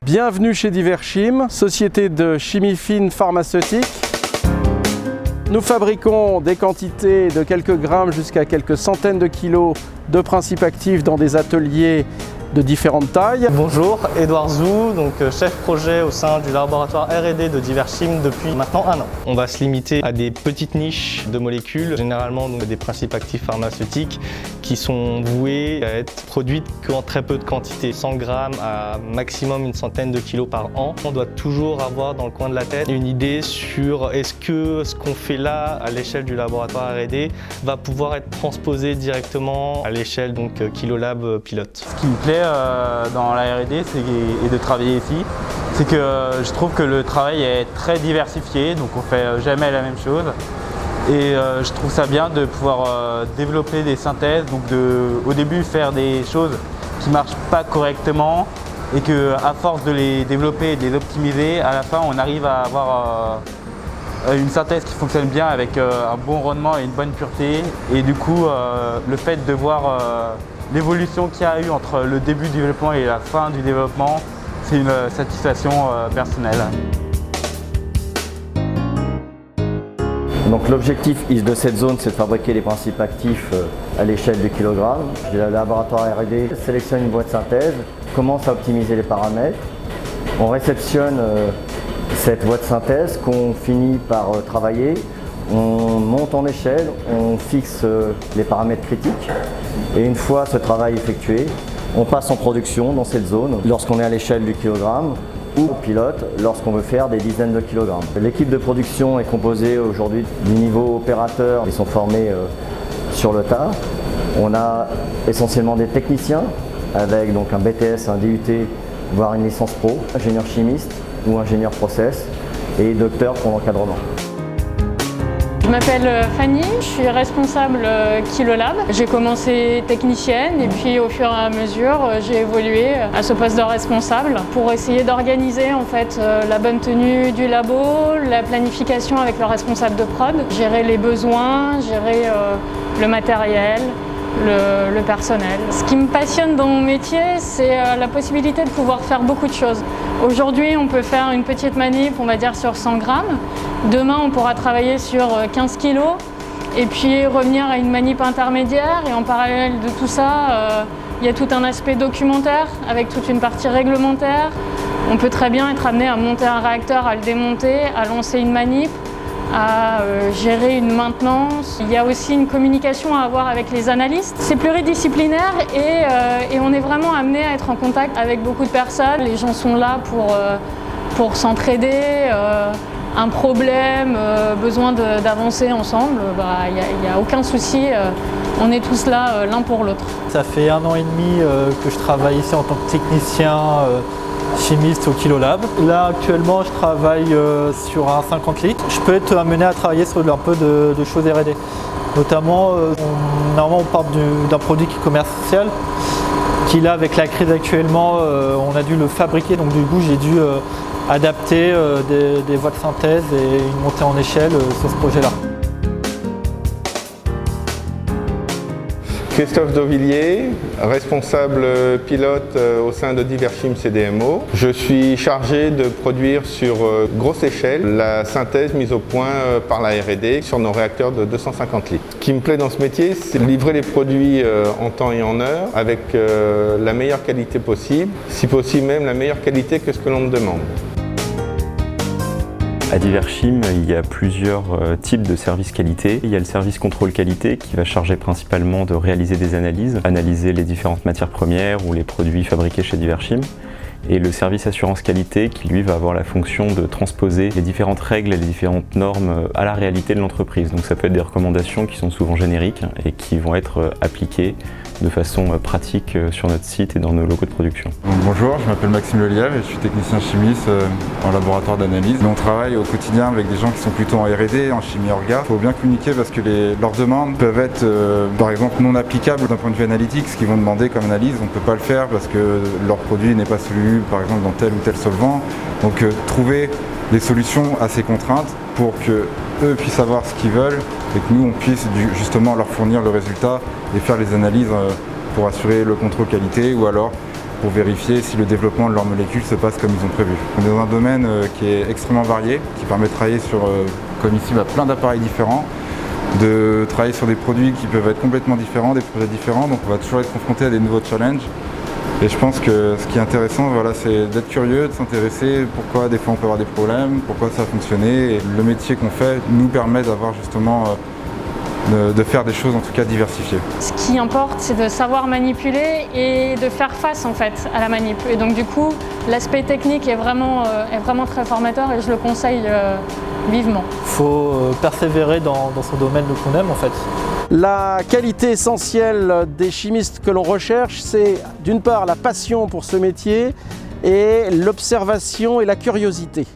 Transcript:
Bienvenue chez Diverchim, société de chimie fine pharmaceutique. Nous fabriquons des quantités de quelques grammes jusqu'à quelques centaines de kilos de principes actifs dans des ateliers de différentes tailles. Bonjour, Edouard Zou, chef projet au sein du laboratoire R&D de Diverchim depuis maintenant 1 an. On va se limiter à des petites niches de molécules, généralement des principes actifs pharmaceutiques qui sont voués à être produites qu'en très peu de quantité, 100 grammes à maximum une centaine de kilos par an. On doit toujours avoir dans le coin de la tête une idée sur est-ce que ce qu'on fait là à l'échelle du laboratoire R&D va pouvoir être transposé directement à l'échelle Kilolab pilote. Ce qui me plaît dans la R&D et de travailler ici, c'est que je trouve que le travail est très diversifié, donc on fait jamais la même chose. Et je trouve ça bien de pouvoir développer des synthèses, donc au début faire des choses qui ne marchent pas correctement et qu'à force de les développer et de les optimiser, à la fin on arrive à avoir une synthèse qui fonctionne bien avec un bon rendement et une bonne pureté. Et du coup, le fait de voir l'évolution qu'il y a eu entre le début du développement et la fin du développement, c'est une satisfaction personnelle. Donc l'objectif de cette zone, c'est de fabriquer les principes actifs à l'échelle du kilogramme. Le laboratoire R&D sélectionne une boîte synthèse, commence à optimiser les paramètres. On réceptionne cette boîte synthèse qu'on finit par travailler. On monte en échelle, on fixe les paramètres critiques et une fois ce travail effectué, on passe en production dans cette zone lorsqu'on est à l'échelle du kilogramme ou au pilote lorsqu'on veut faire des dizaines de kilogrammes. L'équipe de production est composée aujourd'hui du niveau opérateur, ils sont formés sur le tas. On a essentiellement des techniciens avec donc un BTS, un DUT, voire une licence pro, ingénieur chimiste ou ingénieur process et docteur pour l'encadrement. Je m'appelle Fanny, je suis responsable Kilolab. J'ai commencé technicienne et puis au fur et à mesure j'ai évolué à ce poste de responsable pour essayer d'organiser en fait la bonne tenue du labo, la planification avec le responsable de prod, gérer les besoins, gérer le matériel, le personnel. Ce qui me passionne dans mon métier, c'est la possibilité de pouvoir faire beaucoup de choses. Aujourd'hui, on peut faire une petite manip, on va dire sur 100 grammes. Demain, on pourra travailler sur 15 kilos et puis revenir à une manip intermédiaire. Et en parallèle de tout ça, il y a tout un aspect documentaire avec toute une partie réglementaire. On peut très bien être amené à monter un réacteur, à le démonter, à lancer une manip, à gérer une maintenance. Il y a aussi une communication à avoir avec les analystes. C'est pluridisciplinaire et on est vraiment amené à être en contact avec beaucoup de personnes. Les gens sont là pour s'entraider. Un problème, besoin d'avancer ensemble, il n'y a aucun souci. On est tous là l'un pour l'autre. Ça fait 1 an et demi que je travaille ici en tant que technicien chimiste au Kilolab. Là actuellement je travaille sur un 50 litres. Je peux être amené à travailler sur un peu de choses R&D. Notamment, normalement on part d'un produit qui est commercial, qui là avec la crise actuellement on a dû le fabriquer, donc du coup j'ai dû adapter des voies de synthèse et une montée en échelle sur ce projet-là. Christophe Dauvilliers, responsable pilote au sein de Diverchim CDMO. Je suis chargé de produire sur grosse échelle la synthèse mise au point par la R&D sur nos réacteurs de 250 litres. Ce qui me plaît dans ce métier, c'est de livrer les produits en temps et en heure avec la meilleure qualité possible, si possible même la meilleure qualité que ce que l'on me demande. À Diverchim, il y a plusieurs types de services qualité. Il y a le service contrôle qualité qui va charger principalement de réaliser des analyses, analyser les différentes matières premières ou les produits fabriqués chez Diverchim. Et le service assurance qualité qui lui va avoir la fonction de transposer les différentes règles et les différentes normes à la réalité de l'entreprise. Donc ça peut être des recommandations qui sont souvent génériques et qui vont être appliquées de façon pratique sur notre site et dans nos locaux de production. Bonjour, je m'appelle Maxime Lelièvre et je suis technicien chimiste en laboratoire d'analyse. On travaille au quotidien avec des gens qui sont plutôt en R&D, en chimie orga. Il faut bien communiquer parce que leurs demandes peuvent être par exemple non applicables d'un point de vue analytique. Ce qu'ils vont demander comme analyse, on ne peut pas le faire parce que leur produit n'est pas soluble par exemple dans tel ou tel solvant. Donc trouver des solutions à ces contraintes pour qu'eux puissent savoir ce qu'ils veulent et que nous on puisse justement leur fournir le résultat et faire les analyses pour assurer le contrôle qualité ou alors pour vérifier si le développement de leurs molécules se passe comme ils ont prévu. On est dans un domaine qui est extrêmement varié, qui permet de travailler sur, comme ici, plein d'appareils différents, de travailler sur des produits qui peuvent être complètement différents, des projets différents, donc on va toujours être confronté à des nouveaux challenges. Et je pense que ce qui est intéressant, c'est d'être curieux, de s'intéresser pourquoi des fois on peut avoir des problèmes, pourquoi ça a fonctionné. Et le métier qu'on fait nous permet d'avoir justement de faire des choses en tout cas diversifiées. Ce qui importe, c'est de savoir manipuler et de faire face en fait à la manip. Et donc du coup, l'aspect technique est vraiment très formateur et je le conseille vivement. Il faut persévérer dans son domaine qu'on aime en fait. La qualité essentielle des chimistes que l'on recherche, c'est d'une part la passion pour ce métier et l'observation et la curiosité.